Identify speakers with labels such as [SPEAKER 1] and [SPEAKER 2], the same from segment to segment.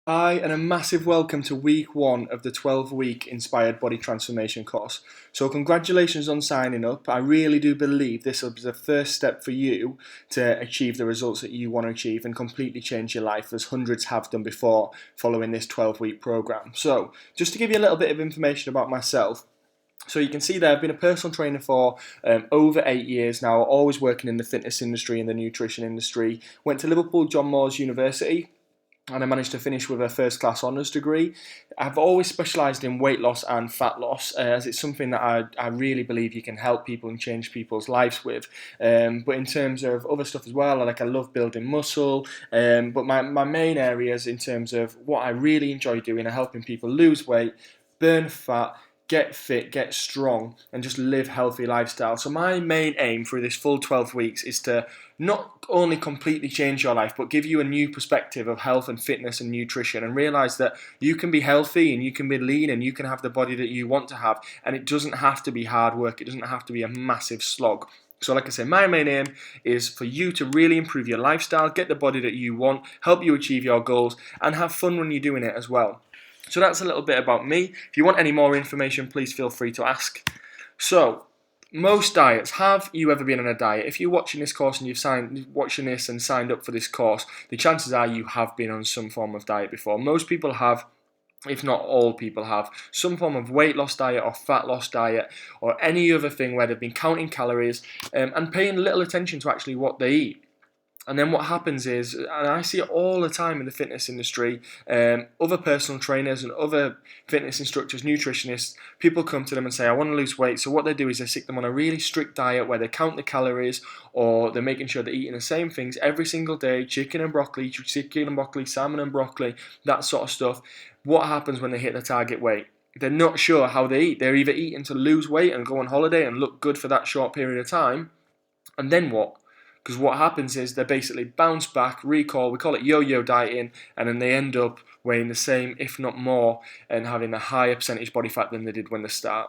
[SPEAKER 1] Hi, and a massive welcome to week one of the 12-week Inspired Body Transformation course. So, congratulations on signing up. I really do believe this will be the first step for you to achieve the results that you want to achieve and completely change your life, as hundreds have done before following this 12-week program. So, just to give you a little bit of information about myself. So you can see there, I've been a personal trainer for over 8 years now, always working in the fitness industry and the nutrition industry. Went to Liverpool John Moores University, and I managed to finish with a first class honours degree. I've always specialised in weight loss and fat loss, as it's something that I really believe you can help people and change people's lives with. But in terms of other stuff as well, I love building muscle, but my main areas in terms of what I really enjoy doing are helping people lose weight, burn fat, get fit, get strong, and just live healthy lifestyle. So my main aim through this full 12 weeks is to not only completely change your life, but give you a new perspective of health and fitness and nutrition, and realize that you can be healthy and you can be lean and you can have the body that you want to have, and it doesn't have to be hard work. It doesn't have to be a massive slog. So like I say, my main aim is for you to really improve your lifestyle, get the body that you want, help you achieve your goals, and have fun when you're doing it as well. So that's a little bit about me. If you want any more information, please feel free to ask. So, most diets. Have you ever been on a diet? If you're watching this course and watching this and signed up for this course, the chances are you have been on some form of diet before. Most people have, if not all people have, some form of weight loss diet or fat loss diet or any other thing where they've been counting calories and paying little attention to actually what they eat. And then what happens is, and I see it all the time in the fitness industry, other personal trainers and other fitness instructors, nutritionists, people come to them and say, I want to lose weight. So what they do is they stick them on a really strict diet where they count the calories, or they're making sure they're eating the same things every single day, chicken and broccoli, salmon and broccoli, that sort of stuff. What happens when they hit the target weight? They're not sure how they eat. They're either eating to lose weight and go on holiday and look good for that short period of time, and then what? Because what happens is they basically bounce back, recall, we call it yo-yo dieting, and then they end up weighing the same, if not more, and having a higher percentage body fat than they did when they start.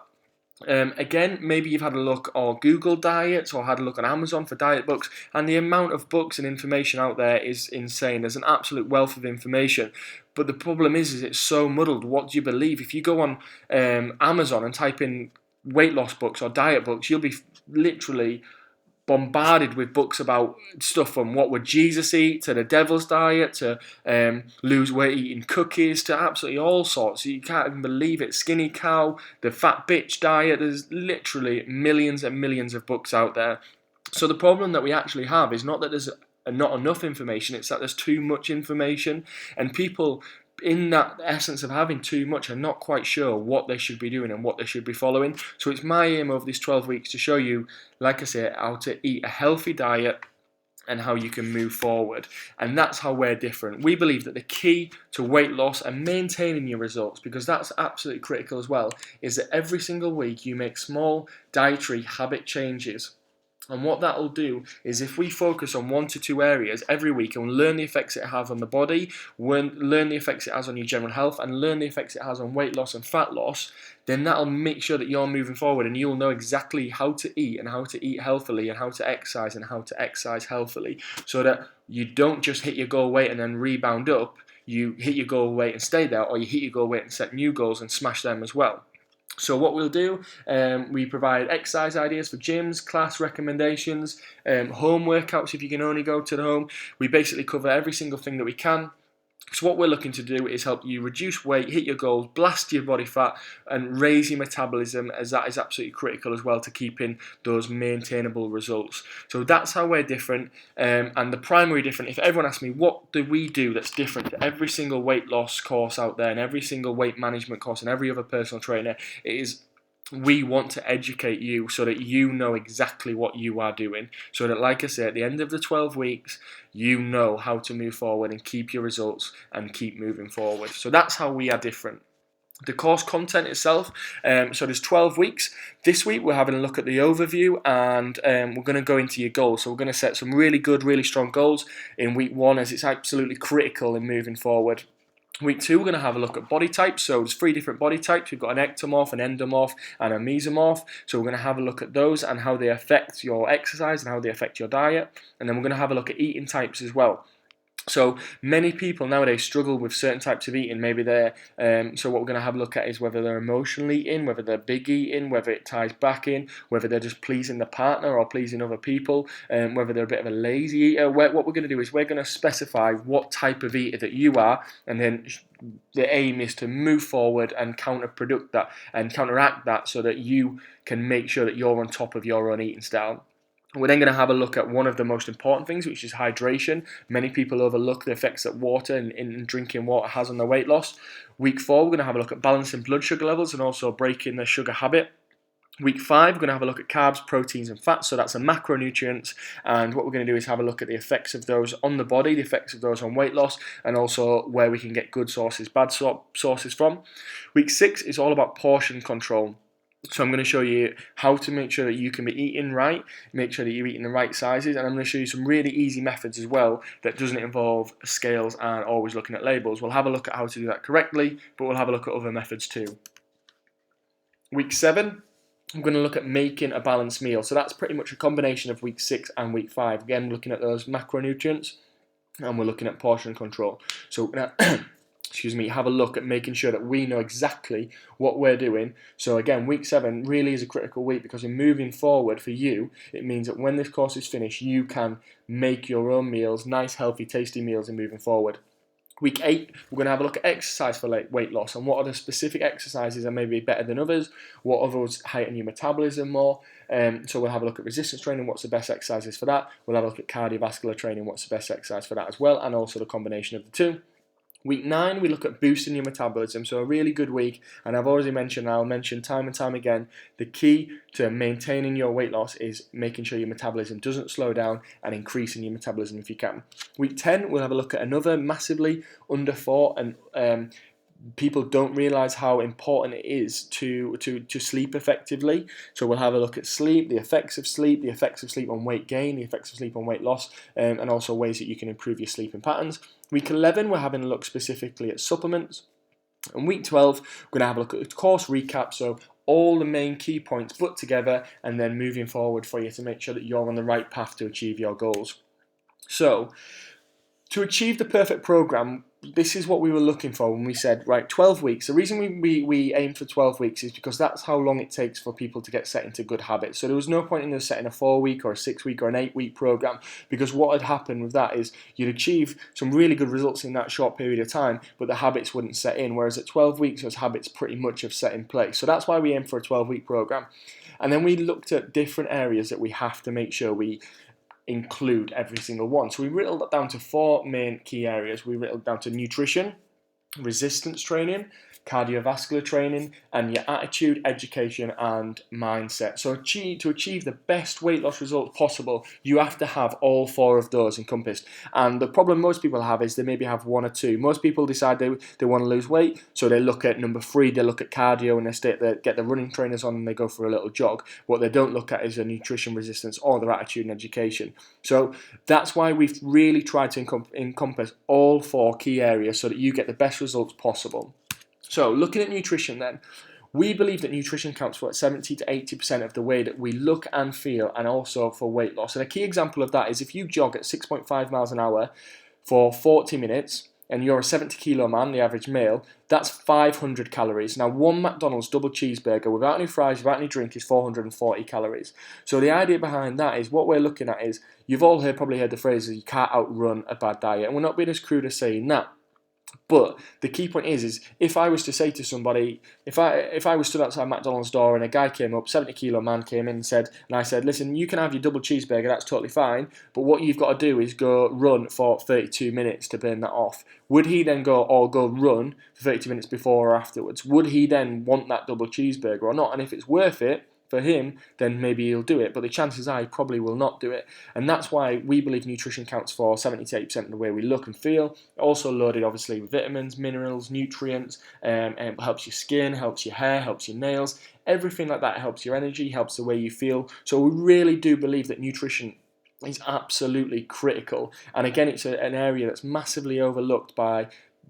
[SPEAKER 1] Again, maybe you've had a look or Google diets or had a look on Amazon for diet books, and the amount of books and information out there is insane. There's an absolute wealth of information, but the problem is it's so muddled. What do you believe? If you go on Amazon and type in weight loss books or diet books, you'll be literally bombarded with books about stuff from what would Jesus eat to the devil's diet to lose weight eating cookies to absolutely all sorts. You can't even believe it. Skinny cow, the fat bitch diet. There's literally millions and millions of books out there. So the problem that we actually have is not that there's not enough information, it's that there's too much information, and people in that essence of having too much are not quite sure what they should be doing and what they should be following. So it's my aim over these 12 weeks to show you, like I say, how to eat a healthy diet and how you can move forward. And that's how we're different. We believe that the key to weight loss and maintaining your results, because that's absolutely critical as well, is that every single week you make small dietary habit changes. And what that will do is, if we focus on 1 to 2 areas every week and learn the effects it has on the body, learn the effects it has on your general health, and learn the effects it has on weight loss and fat loss, then that'll make sure that you're moving forward and you'll know exactly how to eat and how to eat healthily and how to exercise and how to exercise healthily, so that you don't just hit your goal weight and then rebound up. You hit your goal weight and stay there, or you hit your goal weight and set new goals and smash them as well. So what we'll do, we provide exercise ideas for gyms, class recommendations, home workouts if you can only go to the home. We basically cover every single thing that we can. So what we're looking to do is help you reduce weight, hit your goals, blast your body fat, and raise your metabolism, as that is absolutely critical as well to keeping those maintainable results. So that's how we're different, and the primary difference, if everyone asks me what do we do that's different to every single weight loss course out there and every single weight management course and every other personal trainer, it is we want to educate you so that you know exactly what you are doing. So that, like I say, at the end of the 12 weeks, you know how to move forward and keep your results and keep moving forward. So that's how we are different. The course content itself, so there's 12 weeks. This week we're having a look at the overview, and we're going to go into your goals. So we're going to set some really good, really strong goals in week 1, as it's absolutely critical in moving forward. Week 2, we're going to have a look at body types. So there's 3 different body types. We've got an ectomorph, an endomorph, and a mesomorph. So we're going to have a look at those and how they affect your exercise and how they affect your diet. And then we're going to have a look at eating types as well. So many people nowadays struggle with certain types of eating. Maybe they're so what we're going to have a look at is whether they're emotionally eating, whether they're big eating, whether it ties back in, whether they're just pleasing the partner or pleasing other people, whether they're a bit of a lazy eater. What we're going to do is we're going to specify what type of eater that you are, and then the aim is to move forward and counteract that so that you can make sure that you're on top of your own eating style. We're then going to have a look at one of the most important things, which is hydration. Many people overlook the effects that water and drinking water has on their weight loss. Week 4, we're going to have a look at balancing blood sugar levels and also breaking the sugar habit. Week 5, we're going to have a look at carbs, proteins and fats, so that's the macronutrients, and what we're going to do is have a look at the effects of those on the body, the effects of those on weight loss, and also where we can get good sources, bad sources from. Week 6 is all about portion control. So I'm going to show you how to make sure that you can be eating right, make sure that you're eating the right sizes, and I'm going to show you some really easy methods as well that doesn't involve scales and always looking at labels. We'll have a look at how to do that correctly, but we'll have a look at other methods too. Week 7, I'm going to look at making a balanced meal. So that's pretty much a combination of week 6 and week 5. Again, looking at those macronutrients, and we're looking at portion control. So have a look at making sure that we know exactly what we're doing. So again, week 7 really is a critical week, because in moving forward for you, it means that when this course is finished, you can make your own meals, nice, healthy, tasty meals in moving forward. Week 8, we're going to have a look at exercise for weight loss, and what are the specific exercises that may be better than others, what of those heighten your metabolism more. So we'll have a look at resistance training, what's the best exercises for that. We'll have a look at cardiovascular training, what's the best exercise for that as well, and also the combination of the two. Week 9, we look at boosting your metabolism, so a really good week, and I've already mentioned, I'll mention time and time again, the key to maintaining your weight loss is making sure your metabolism doesn't slow down and increasing your metabolism if you can. Week 10, we'll have a look at another massively underthought and people don't realise how important it is to sleep effectively. So we'll have a look at sleep, the effects of sleep on weight gain, the effects of sleep on weight loss, and also ways that you can improve your sleeping patterns. Week 11, we're having a look specifically at supplements. And week 12, we're going to have a look at the course recap, so all the main key points put together and then moving forward for you to make sure that you're on the right path to achieve your goals. So, to achieve the perfect program, this is what we were looking for when we said, right, 12 weeks. The reason we aim for 12 weeks is because that's how long it takes for people to get set into good habits. So there was no point in us setting a 4-week or a 6-week or an 8-week program, because what had happened with that is you'd achieve some really good results in that short period of time, but the habits wouldn't set in. Whereas at 12 weeks, those habits pretty much have set in place. So that's why we aim for a 12-week program. And then we looked at different areas that we have to make sure we include every single one. So we whittled that down to 4 main key areas. We whittled down to nutrition, resistance training, cardiovascular training, and your attitude, education, and mindset. So to achieve the best weight loss results possible, you have to have all 4 of those encompassed. And the problem most people have is they maybe have 1 or 2. Most people decide they want to lose weight, so they look at number 3, they look at cardio, and they get the running trainers on and they go for a little jog. What they don't look at is their nutrition, resistance, or their attitude and education. So that's why we've really tried to encompass all 4 key areas so that you get the best results possible. So looking at nutrition then, we believe that nutrition counts for 70 to 80% of the way that we look and feel, and also for weight loss. And a key example of that is if you jog at 6.5 miles an hour for 40 minutes, and you're a 70 kilo man, the average male, that's 500 calories. Now, one McDonald's double cheeseburger without any fries, without any drink, is 440 calories. So the idea behind that is what we're looking at is, you've all probably heard the phrase, you can't outrun a bad diet. And we're not being as crude as saying that. But the key point is if I was to say to somebody, if I was stood outside McDonald's door and a guy came up, 70 kilo man came in and I said, listen, you can have your double cheeseburger, that's totally fine, but what you've got to do is go run for 32 minutes to burn that off. Would he then go run for 32 minutes before or afterwards? Would he then want that double cheeseburger or not? And if it's worth it for him, then maybe he'll do it, but the chances are he probably will not do it. And that's why we believe nutrition counts for 70 to 80% of the way we look and feel. Also loaded obviously with vitamins, minerals, nutrients, and it helps your skin, helps your hair, helps your nails, everything like that. Helps your energy, helps the way you feel. So we really do believe that nutrition is absolutely critical. And again, it's an area that's massively overlooked by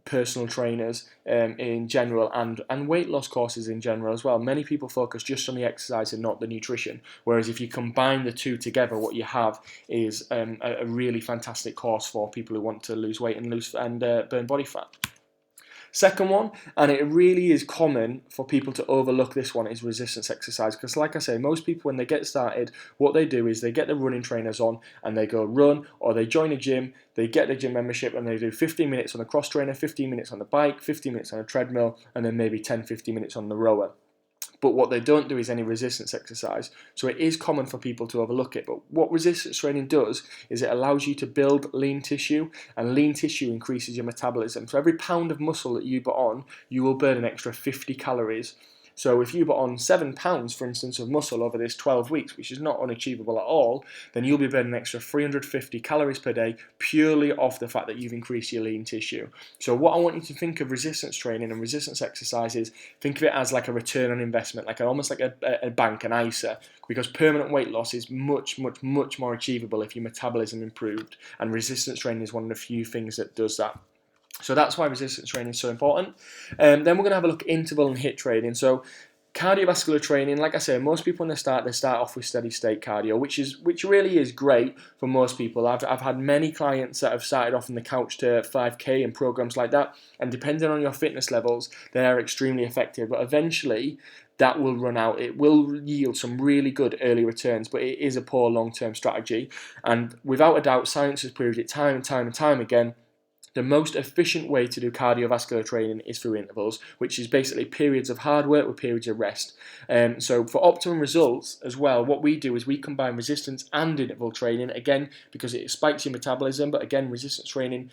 [SPEAKER 1] personal trainers in general, and weight loss courses in general as well. Many people focus just on the exercise and not the nutrition, whereas if you combine the two together, what you have is a really fantastic course for people who want to lose weight and burn body fat. Second one, and it really is common for people to overlook this one, is resistance exercise. Because like I say, most people when they get started, what they do is they get the running trainers on and they go run, or they join a gym, they get the gym membership and they do 15 minutes on the cross trainer, 15 minutes on the bike, 15 minutes on a treadmill, and then maybe 10-15 minutes on the rower. But what they don't do is any resistance exercise. So it is common for people to overlook it. But what resistance training does is it allows you to build lean tissue, and lean tissue increases your metabolism. So every pound of muscle that you put on, you will burn an extra 50 calories. So if you put on 7 pounds, for instance, of muscle over this 12 weeks, which is not unachievable at all, then you'll be burning an extra 350 calories per day purely off the fact that you've increased your lean tissue. So what I want you to think of resistance training and resistance exercises, think of it as like a return on investment, almost like a bank, an ISA, because permanent weight loss is much more achievable if your metabolism improved, and resistance training is one of the few things that does that. So that's why resistance training is so important. Then we're going to have a look at interval and HIIT training. So cardiovascular training, like I say, most people when they start off with steady state cardio, which really is great for most people. I've had many clients that have started off on the couch to 5K and programs like that, and depending on your fitness levels, they are extremely effective. But eventually, that will run out. It will yield some really good early returns, but it is a poor long-term strategy. And without a doubt, science has proved it time and time again. The most efficient way to do cardiovascular training is through intervals, which is basically periods of hard work with periods of rest. So for optimum results as well, what we do is we combine resistance and interval training, again, because it spikes your metabolism, but again, resistance training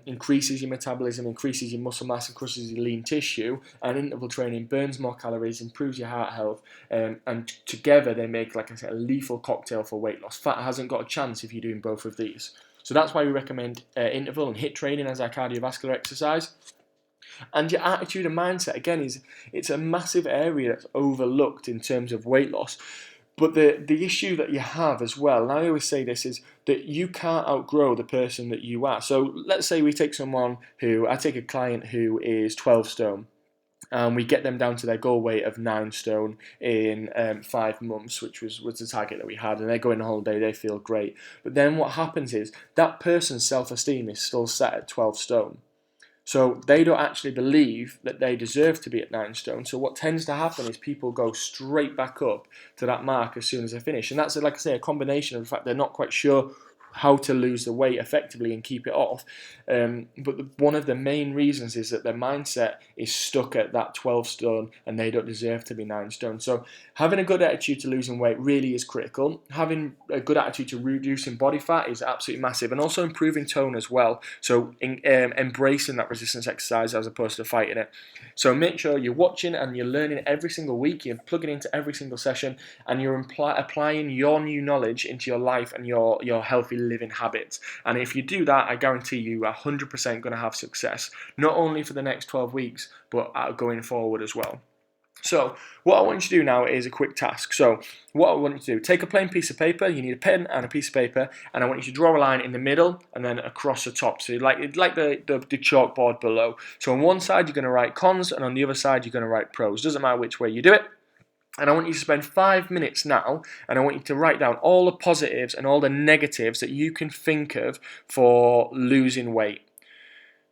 [SPEAKER 1] increases your metabolism, increases your muscle mass, increases your lean tissue, and interval training burns more calories, improves your heart health, and together they make, like I said, a lethal cocktail for weight loss. Fat hasn't got a chance if you're doing both of these. So that's why we recommend interval and HIIT training as our cardiovascular exercise. And your attitude and mindset, again, it's a massive area that's overlooked in terms of weight loss. But the issue that you have as well, and I always say this, is that you can't outgrow the person that you are. So let's say we take I take a client who is 12 stone. And we get them down to their goal weight of 9 stone in 5 months, which was the target that we had. And they go on holiday, they feel great. But then what happens is that person's self-esteem is still set at 12 stone. So they don't actually believe that they deserve to be at 9 stone. So what tends to happen is people go straight back up to that mark as soon as they finish. And that's, like I say, a combination of the fact they're not quite sure how to lose the weight effectively and keep it off. But one of the main reasons is that their mindset is stuck at that 12 stone and they don't deserve to be 9 stone. So having a good attitude to losing weight really is critical. Having a good attitude to reducing body fat is absolutely massive, and also improving tone as well. So embracing that resistance exercise as opposed to fighting it. So make sure you're watching and you're learning every single week, you're plugging into every single session, and you're applying your new knowledge into your life and your healthy living habits. And if you do that, I guarantee you are 100% going to have success, not only for the next 12 weeks, but going forward as well. So what I want you to do now is a quick task. So what I want you to do, take a plain piece of paper, you need a pen and a piece of paper, and I want you to draw a line in the middle and then across the top, so like the chalkboard below. So on one side you're going to write cons, and on the other side you're going to write pros. Doesn't matter which way you do it. And I want you to spend 5 minutes now, and I want you to write down all the positives and all the negatives that you can think of for losing weight.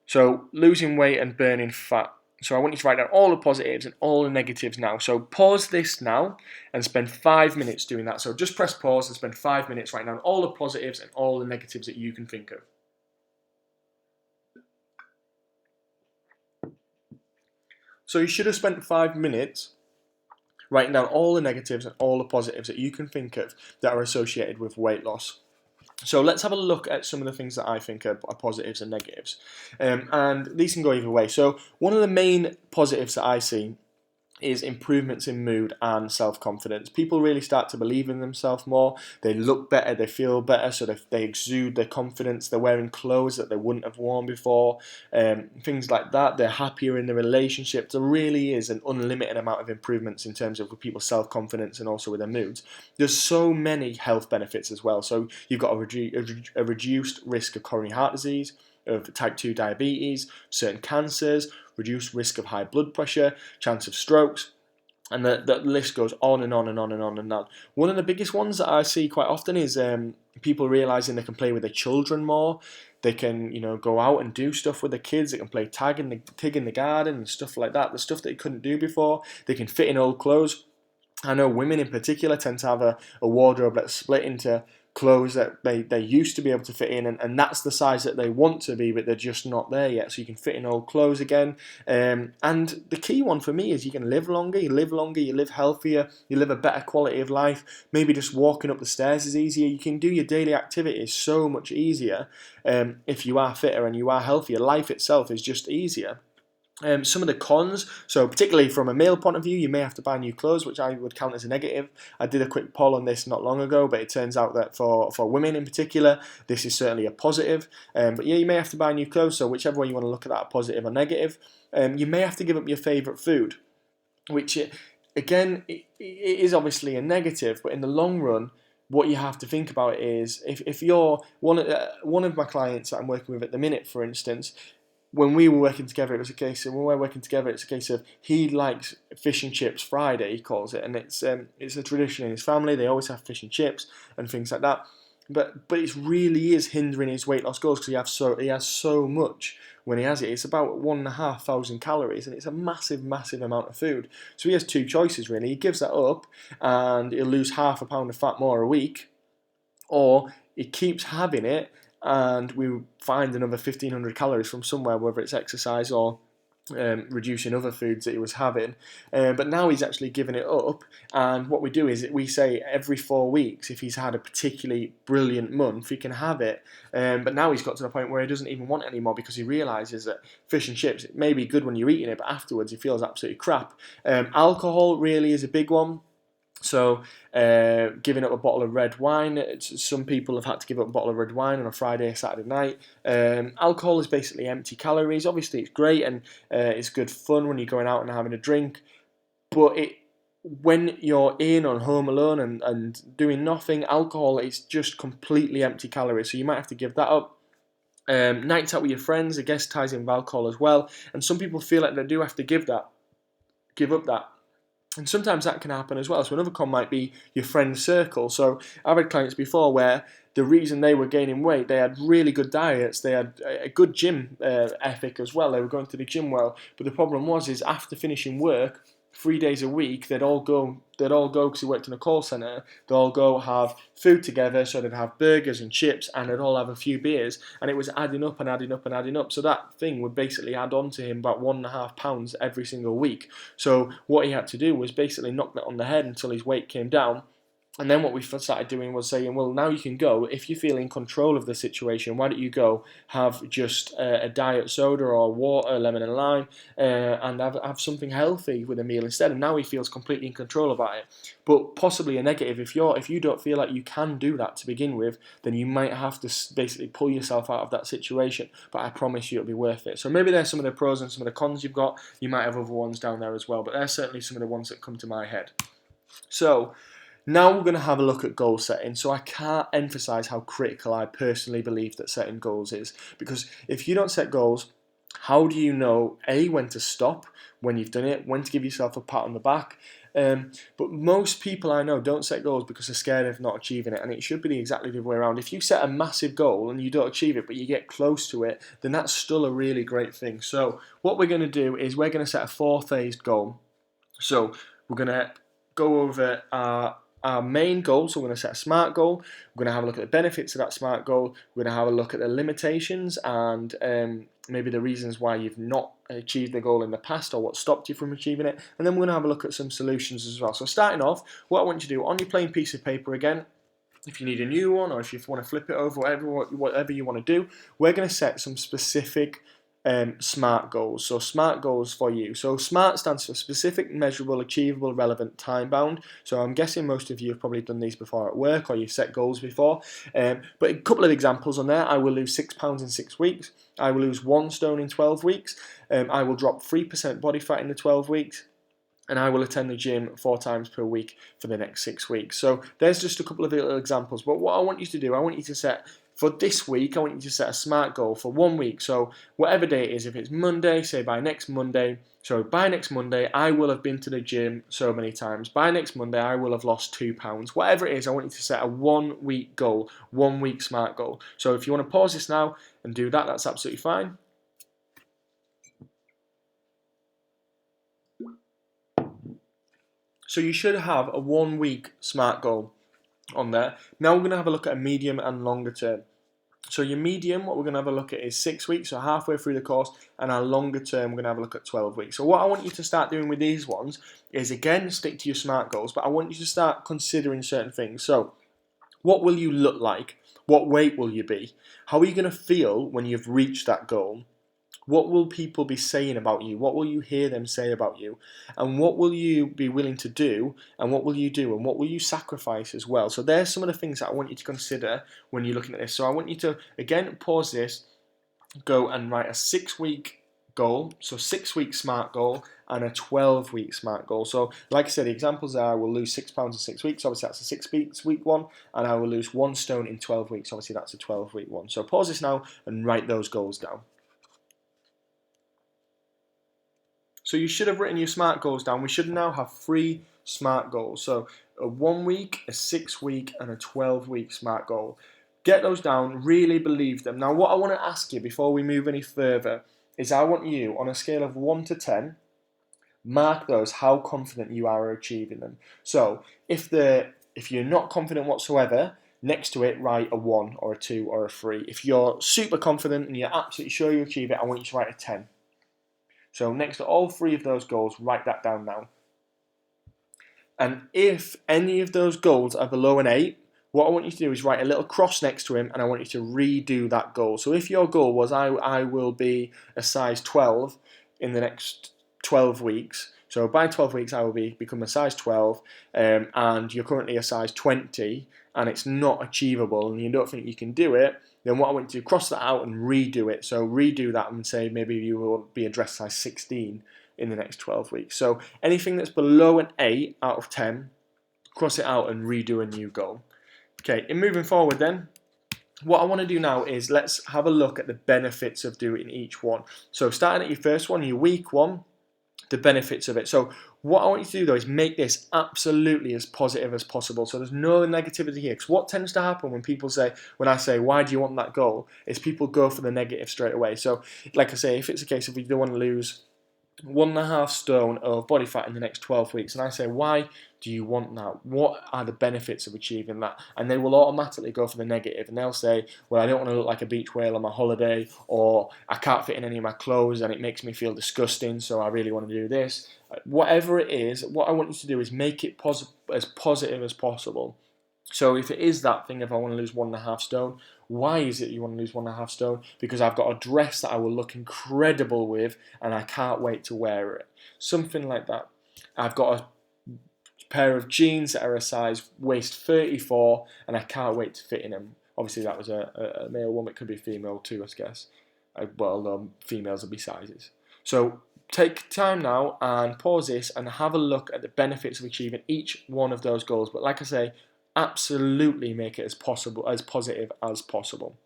[SPEAKER 1] So losing weight and burning fat. So I want you to write down all the positives and all the negatives now. So pause this now and spend 5 minutes doing that. So just press pause and spend 5 minutes writing down all the positives and all the negatives that you can think of. So you should have spent 5 minutes writing down all the negatives and all the positives that you can think of that are associated with weight loss. So let's have a look at some of the things that I think are positives and negatives. And these can go either way. So one of the main positives that I see is improvements in mood and self-confidence. People really start to believe in themselves more. They look better, they feel better, so they exude their confidence. They're wearing clothes that they wouldn't have worn before, things like that. They're happier in the relationship. There really is an unlimited amount of improvements in terms of with people's self-confidence and also with their moods. There's so many health benefits as well. So you've got a reduced risk of coronary heart disease. of type 2 diabetes, certain cancers, reduced risk of high blood pressure, chance of strokes. And the list goes on and on and on and on and on. One of the biggest ones that I see quite often is people realising they can play with their children more. They can, go out and do stuff with the kids. They can play tag in the garden and stuff like that. The stuff that they couldn't do before. They can fit in old clothes. I know women in particular tend to have a wardrobe that's split into clothes that they used to be able to fit in, and that's the size that they want to be, but they're just not there yet. So you can fit in old clothes again. And the key one for me is you can live longer, you live healthier, you live a better quality of life. Maybe just walking up the stairs is easier. You can do your daily activities so much easier if you are fitter and you are healthier. Life itself is just easier. Some of the cons, so particularly from a male point of view, you may have to buy new clothes, which I would count as a negative. I did a quick poll on this not long ago, but it turns out that for women in particular, this is certainly a positive. But yeah, you may have to buy new clothes, so whichever way you want to look at that, positive or negative. You may have to give up your favourite food, which, again, it is obviously a negative, but in the long run, what you have to think about is if you're one of my clients that I'm working with at the minute, for instance. When we were working together, it's a case of he likes fish and chips Friday, he calls it, and it's a tradition in his family. They always have fish and chips and things like that. But it really is hindering his weight loss goals because he has so much when he has it. It's about 1,500 calories, and it's a massive amount of food. So he has two choices really. He gives that up, and he'll lose half a pound of fat more a week, or he keeps having it. And we find another 1,500 calories from somewhere, whether it's exercise or reducing other foods that he was having. But now he's actually given it up. And what we do is we say every 4 weeks, if he's had a particularly brilliant month, he can have it. But now he's got to the point where he doesn't even want it anymore because he realises that fish and chips, it may be good when you're eating it, but afterwards he feels absolutely crap. Alcohol really is a big one. So giving up a bottle of red wine, some people have had to give up a bottle of red wine on a Friday or Saturday night. Alcohol is basically empty calories. Obviously it's great and it's good fun when you're going out and having a drink, but when you're in on home alone and doing nothing, alcohol is just completely empty calories, so you might have to give that up. Nights out with your friends, I guess, ties in with alcohol as well, and some people feel like they do have to give up that. And sometimes that can happen as well. So another con might be your friend circle. So I've had clients before where the reason they were gaining weight, they had really good diets, they had a good gym ethic as well. They were going to the gym well. But the problem is after finishing work, 3 days a week, they'd all go because he worked in a call centre, they'd all go have food together, so they'd have burgers and chips and they'd all have a few beers, and it was adding up and adding up and adding up. So that thing would basically add on to him about 1.5 pounds every single week. So what he had to do was basically knock that on the head until his weight came down. And then what we started doing was saying, well, now you can go. If you feel in control of the situation, why don't you go have just a diet soda or water, lemon and lime, and have something healthy with a meal instead. And now he feels completely in control about it. But possibly a negative, if you don't feel like you can do that to begin with, then you might have to basically pull yourself out of that situation. But I promise you it'll be worth it. So maybe there's some of the pros and some of the cons you've got. You might have other ones down there as well. But there's certainly some of the ones that come to my head. So now we're going to have a look at goal setting. So I can't emphasize how critical I personally believe that setting goals is. Because if you don't set goals, how do you know, A, when to stop, when you've done it, when to give yourself a pat on the back? But most people I know don't set goals because they're scared of not achieving it, and it should be exactly the other way around. If you set a massive goal and you don't achieve it, but you get close to it, then that's still a really great thing. So what we're going to do is we're going to set a 4-phased goal. So we're going to go over our main goal. So we're going to set a SMART goal. We're going to have a look at the benefits of that SMART goal. We're going to have a look at the limitations and maybe the reasons why you've not achieved the goal in the past or what stopped you from achieving it. And then we're going to have a look at some solutions as well. So starting off, what I want you to do on your plain piece of paper again, if you need a new one or if you want to flip it over, whatever you want to do, we're going to set some specific SMART goals. So SMART goals for you. So SMART stands for specific, measurable, achievable, relevant, time bound. So I'm guessing most of you have probably done these before at work or you've set goals before. But a couple of examples on there. I will lose 6 pounds in 6 weeks. I will lose 1 stone in 12 weeks. I will drop 3% body fat in the 12 weeks. And I will attend the gym 4 times per week for the next 6 weeks. So there's just a couple of little examples. But what I want you to do, I want you to set For this week, I want you to set a SMART goal for 1 week. So whatever day it is, if it's Monday, say by next Monday, I will have been to the gym so many times. By next Monday, I will have lost £2. Whatever it is, I want you to set a 1 week goal, 1 week SMART goal. So if you want to pause this now and do that, that's absolutely fine. So you should have a 1 week SMART goal on there. Now we're going to have a look at a medium and longer term. So your medium, what we're going to have a look at is 6 weeks, so halfway through the course, and our longer term, we're going to have a look at 12 weeks. So what I want you to start doing with these ones is, again, stick to your SMART goals, but I want you to start considering certain things. So what will you look like? What weight will you be? How are you going to feel when you've reached that goal? What will people be saying about you? What will you hear them say about you? And what will you be willing to do? And what will you do? And what will you sacrifice as well? So there's some of the things that I want you to consider when you're looking at this. So I want you to, again, pause this, go and write a 6 week goal. So 6 week SMART goal and a 12 week SMART goal. So like I said, the examples are I will lose £6 in 6 weeks. Obviously that's a 6 week one. And I will lose 1 stone in 12 weeks. Obviously that's a 12 week one. So pause this now and write those goals down. So you should have written your SMART goals down. We should now have 3 SMART goals. So a 1 week, a 6 week, and a 12 week SMART goal. Get those down, really believe them. Now what I want to ask you before we move any further is I want you, on a scale of 1 to 10, mark those how confident you are achieving them. So if you're not confident whatsoever, next to it write a 1 or a 2 or a 3. If you're super confident and you're absolutely sure you achieve it, I want you to write a 10. So next to all 3 of those goals, write that down now. And if any of those goals are below an 8, what I want you to do is write a little cross next to him, and I want you to redo that goal. So if your goal was I will be a size 12 in the next 12 weeks, so by 12 weeks I will become a size 12, and you're currently a size 20, and it's not achievable, and you don't think you can do it, then what I want you to cross that out and redo it. So redo that and say maybe you will be a dress size 16 in the next 12 weeks. So anything that's below an 8 out of 10, cross it out and redo a new goal. Okay, in moving forward then, what I want to do now is let's have a look at the benefits of doing each one. So starting at your first one, your week one, the benefits of it. So what I want you to do though is make this absolutely as positive as possible. So there's no negativity here. Because what tends to happen when I say, why do you want that goal? Is people go for the negative straight away. So like I say, if it's a case of you don't want to lose 1.5 stone of body fat in the next 12 weeks, and I say, why do you want that? What are the benefits of achieving that? And they will automatically go for the negative, and they'll say, well, I don't want to look like a beach whale on my holiday, or I can't fit in any of my clothes and it makes me feel disgusting, so I really want to do this. Whatever it is, what I want you to do is make it as positive as possible. So if it is that thing, if I want to lose 1.5 stone, why is it you want to lose 1.5 stone? Because I've got a dress that I will look incredible with and I can't wait to wear it. Something like that. I've got a pair of jeans that are a size waist 34 and I can't wait to fit in them. Obviously that was a male one, it could be female too, I guess. Females will be sizes. So take time now and pause this and have a look at the benefits of achieving each one of those goals. But like I say, absolutely make it as positive as possible.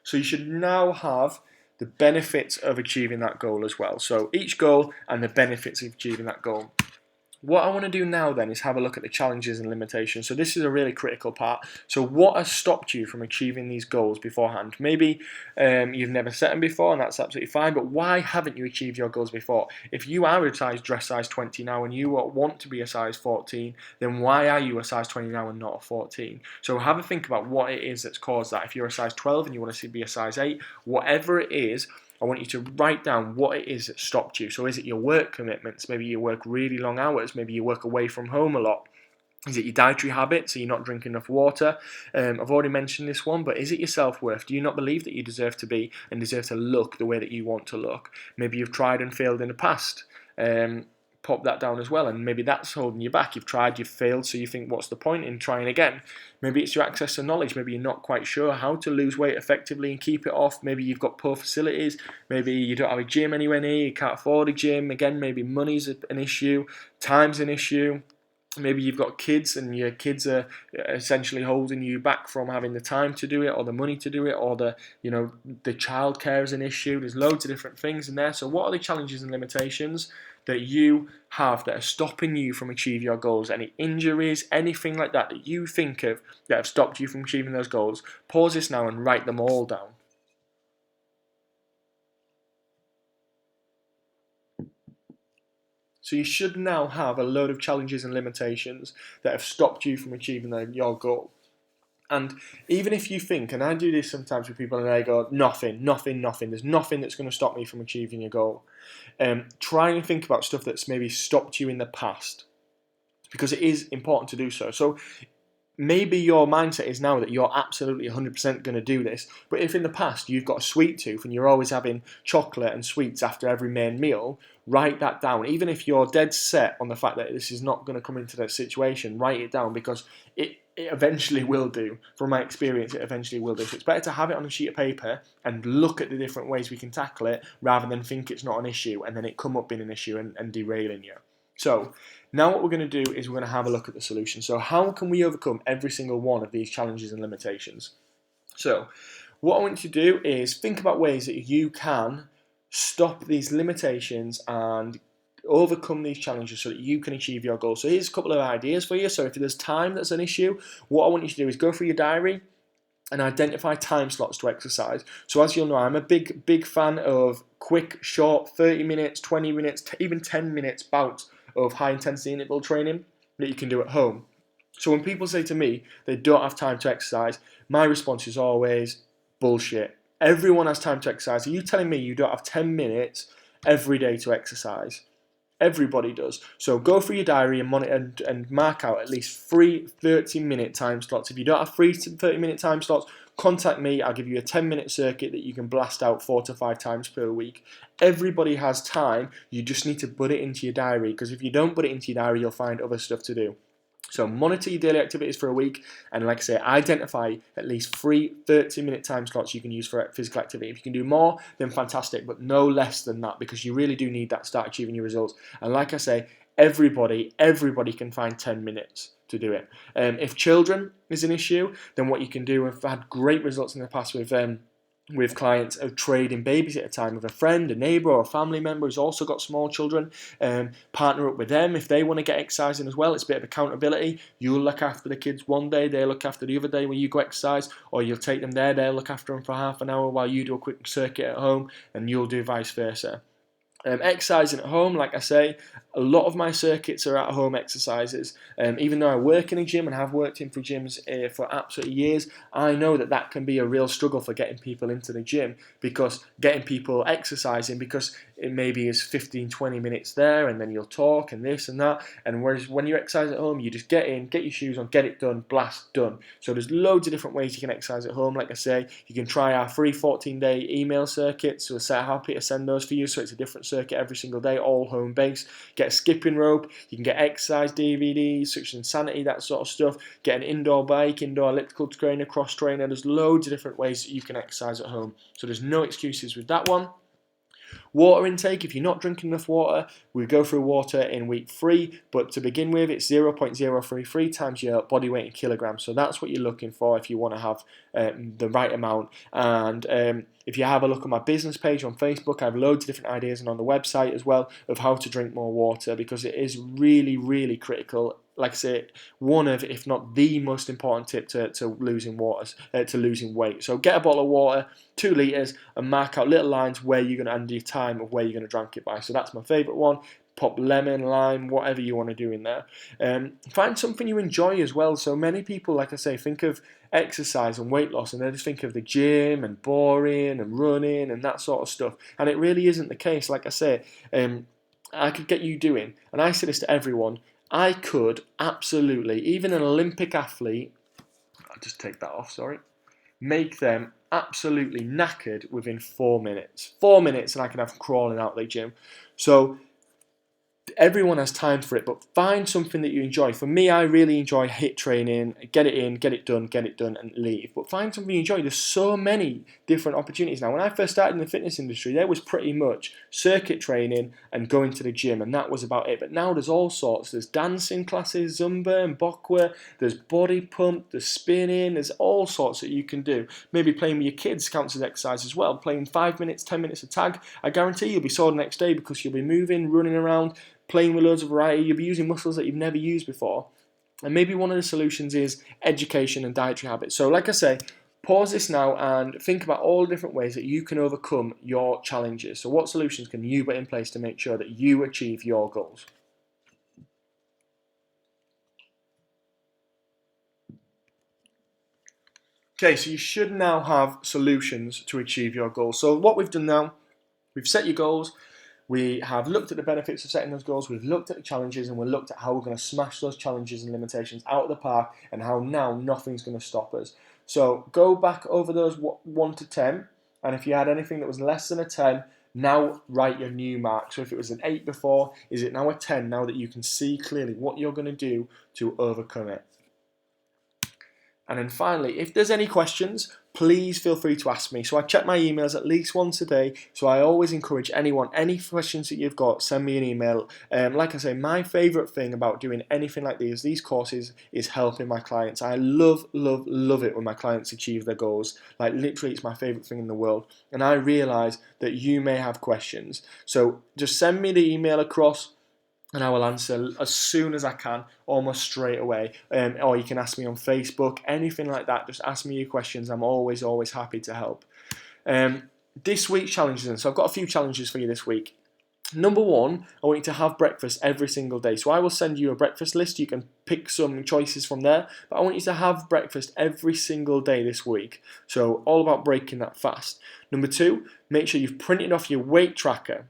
[SPEAKER 1] So you should now have the benefits of achieving that goal as well. So each goal and the benefits of achieving that goal. What I want to do now then is have a look at the challenges and limitations. So this is a really critical part. So what has stopped you from achieving these goals beforehand? Maybe you've never set them before and that's absolutely fine, but why haven't you achieved your goals before? If you are a dress size 20 now and you want to be a size 14, then why are you a size 20 now and not a 14? So have a think about what it is that's caused that. If you're a size 12 and you want to be a size 8, whatever it is, I want you to write down what it is that stopped you. So is it your work commitments? Maybe you work really long hours. Maybe you work away from home a lot. Is it your dietary habits? So you're not drinking enough water? I've already mentioned this one, but is it your self-worth? Do you not believe that you deserve to be and deserve to look the way that you want to look? Maybe you've tried and failed in the past. Pop that down as well, and maybe that's holding you back. You've tried, you've failed, so you think, what's the point in trying again? Maybe it's your access to knowledge. Maybe you're not quite sure how to lose weight effectively and keep it off. Maybe you've got poor facilities. Maybe you don't have a gym anywhere near you, you can't afford a gym. Again, maybe money's an issue, time's an issue. Maybe you've got kids and your kids are essentially holding you back from having the time to do it, or the money to do it, or the childcare is an issue. There's loads of different things in there. So what are the challenges and limitations that you have that are stopping you from achieving your goals? Any injuries, anything like that that you think of that have stopped you from achieving those goals? Pause this now and write them all down. So you should now have a load of challenges and limitations that have stopped you from achieving your goal. And even if you think, and I do this sometimes with people and they go, nothing, there's nothing that's going to stop me from achieving your goal. Try and think about stuff that's maybe stopped you in the past, because it is important to do so. So maybe your mindset is now that you're absolutely 100% going to do this, but if in the past you've got a sweet tooth and you're always having chocolate and sweets after every main meal, write that down. Even if you're dead set on the fact that this is not going to come into that situation, write it down, because it eventually will do. From my experience, it eventually will do. So it's better to have it on a sheet of paper and look at the different ways we can tackle it, rather than think it's not an issue and then it come up being an issue and derailing you. So now what we're going to do is we're going to have a look at the solution. So how can we overcome every single one of these challenges and limitations? So what I want you to do is think about ways that you can stop these limitations and overcome these challenges so that you can achieve your goals. So here's a couple of ideas for you. So if there's time that's an issue, what I want you to do is go through your diary and identify time slots to exercise. So as you'll know, I'm a big fan of quick, short, 30 minutes, 20 minutes, even 10 minutes bouts of high intensity interval training that you can do at home. So when people say to me they don't have time to exercise, my response is always bullshit. Everyone has time to exercise. Are you telling me you don't have 10 minutes every day to exercise? Everybody does. So go through your diary and monitor and mark out at least 3 30-minute time slots. If you don't have 3 30-minute time slots, contact me. I'll give you a 10-minute circuit that you can blast out 4 to 5 times per week. Everybody has time. You just need to put it into your diary, because if you don't put it into your diary, you'll find other stuff to do. So monitor your daily activities for a week, and like I say, identify at least 3 30-minute time slots you can use for physical activity. If you can do more, then fantastic, but no less than that, because you really do need that to start achieving your results. And like I say, everybody can find 10 minutes to do it. If children is an issue, then what you can do, I've had great results in the past with clients of trading babysitter time with a friend, a neighbour, or a family member who's also got small children. Partner up with them if they want to get exercising as well. It's a bit of accountability. You'll look after the kids one day, they'll look after the other day when you go exercise, or you'll take them there, they'll look after them for half an hour while you do a quick circuit at home, and you'll do vice versa. Exercising at home, like I say, a lot of my circuits are at-home exercises. Even though I work in a gym and have worked in for gyms for absolutely years, I know that can be a real struggle for getting people into the gym, because getting people exercising, because it maybe is 15-20 minutes there and then you'll talk and this and that, and whereas when you exercise at home, you just get in, get your shoes on, get it done, blast, done. So there's loads of different ways you can exercise at home. Like I say, you can try our free 14-day email circuits. So we're happy to send those for you, so it's a different circuit every single day, all home based. Get a skipping rope, you can get exercise DVDs such as Insanity, that sort of stuff. Get an indoor bike, indoor elliptical trainer, cross trainer. There's loads of different ways that you can exercise at home, so there's no excuses with that one. Water intake, if you're not drinking enough water, we go through water in week 3, but to begin with, it's 0.033 times your body weight in kilograms. So that's what you're looking for if you want to have the right amount. And if you have a look at my business page on Facebook, I have loads of different ideas, and on the website as well, of how to drink more water, because it is really, really critical. Like I say, one of, if not the most important tip to losing weight. So get a bottle of water, 2 litres, and mark out little lines where you're going to end your time of where you're going to drink it by. So that's my favourite one. Pop lemon, lime, whatever you want to do in there. Find something you enjoy as well. So many people, like I say, think of exercise and weight loss and they just think of the gym and boring and running and that sort of stuff. And it really isn't the case. Like I say, I could get you doing, and I say this to everyone, I could absolutely, even an Olympic athlete, I'll just take that off, sorry, make them absolutely knackered within 4 minutes. 4 minutes and I can have them crawling out of the gym. So Everyone has time for it, but find something that you enjoy. For me, I really enjoy HIIT training, get it in, get it done, and leave. But find something you enjoy. There's so many different opportunities now. When I first started in the fitness industry, there was pretty much circuit training and going to the gym, and that was about it. But now there's all sorts. There's dancing classes, Zumba and Bokwa, there's body pump, there's spinning, there's all sorts that you can do. Maybe playing with your kids counts as exercise as well. Playing 5 minutes, 10 minutes of tag, I guarantee you'll be sore the next day because you'll be moving, running around, playing with loads of variety. You'll be using muscles that you've never used before. And maybe one of the solutions is education and dietary habits. So like I say, pause this now and think about all the different ways that you can overcome your challenges. So what solutions can you put in place to make sure that you achieve your goals? Okay, so you should now have solutions to achieve your goals. So what we've done now, we've set your goals. We have looked at the benefits of setting those goals, we've looked at the challenges, and we've looked at how we're going to smash those challenges and limitations out of the park, and how now nothing's going to stop us. So go back over those 1 to 10, and if you had anything that was less than a 10, now write your new mark. So if it was an 8 before, is it now a 10 now that you can see clearly what you're going to do to overcome it? And then finally, if there's any questions, please feel free to ask me. So I check my emails at least once a day, so I always encourage anyone, any questions that you've got, send me an email. Like I say, my favourite thing about doing anything like these courses, is helping my clients. I love it when my clients achieve their goals. Like literally, it's my favourite thing in the world. And I realise that you may have questions. So just send me the email across, and I will answer as soon as I can, almost straight away. Or you can ask me on Facebook, anything like that. Just ask me your questions. I'm always happy to help. This week's challenges, so I've got a few challenges for you this week. Number 1, I want you to have breakfast every single day. So I will send you a breakfast list. You can pick some choices from there. But I want you to have breakfast every single day this week. So all about breaking that fast. Number 2, make sure you've printed off your weight tracker.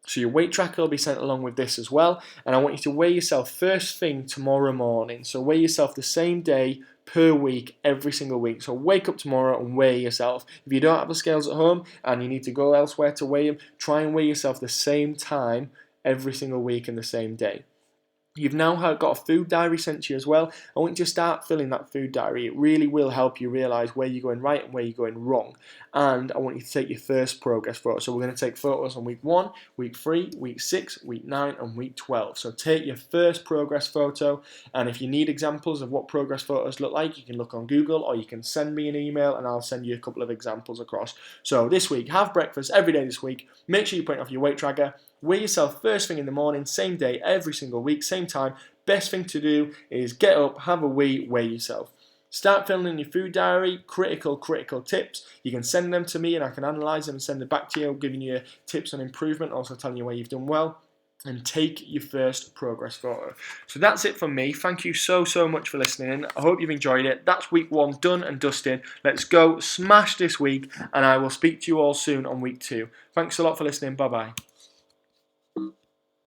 [SPEAKER 1] So your weight tracker will be sent along with this as well. And I want you to weigh yourself first thing tomorrow morning. So weigh yourself the same day per week, every single week. So wake up tomorrow and weigh yourself. If you don't have the scales at home and you need to go elsewhere to weigh them, try and weigh yourself the same time every single week and the same day. You've now got a food diary sent to you as well. I want you to start filling that food diary. It really will help you realise where you're going right and where you're going wrong. And I want you to take your first progress photo. So we're going to take photos on week 1, week 3, week 6, week 9 and week 12. So take your first progress photo, and if you need examples of what progress photos look like, you can look on Google, or you can send me an email and I'll send you a couple of examples across. So this week, have breakfast every day this week. Make sure you print off your weight tracker. Weigh yourself first thing in the morning, same day, every single week, same time. Best thing to do is get up, have a wee, weigh yourself. Start filling in your food diary, critical tips. You can send them to me and I can analyse them and send them back to you, giving you tips on improvement, also telling you where you've done well. And take your first progress photo. So that's it from me. Thank you so much for listening. I hope you've enjoyed it. That's week 1 done and dusted. Let's go smash this week, and I will speak to you all soon on week 2. Thanks a lot for listening. Bye bye.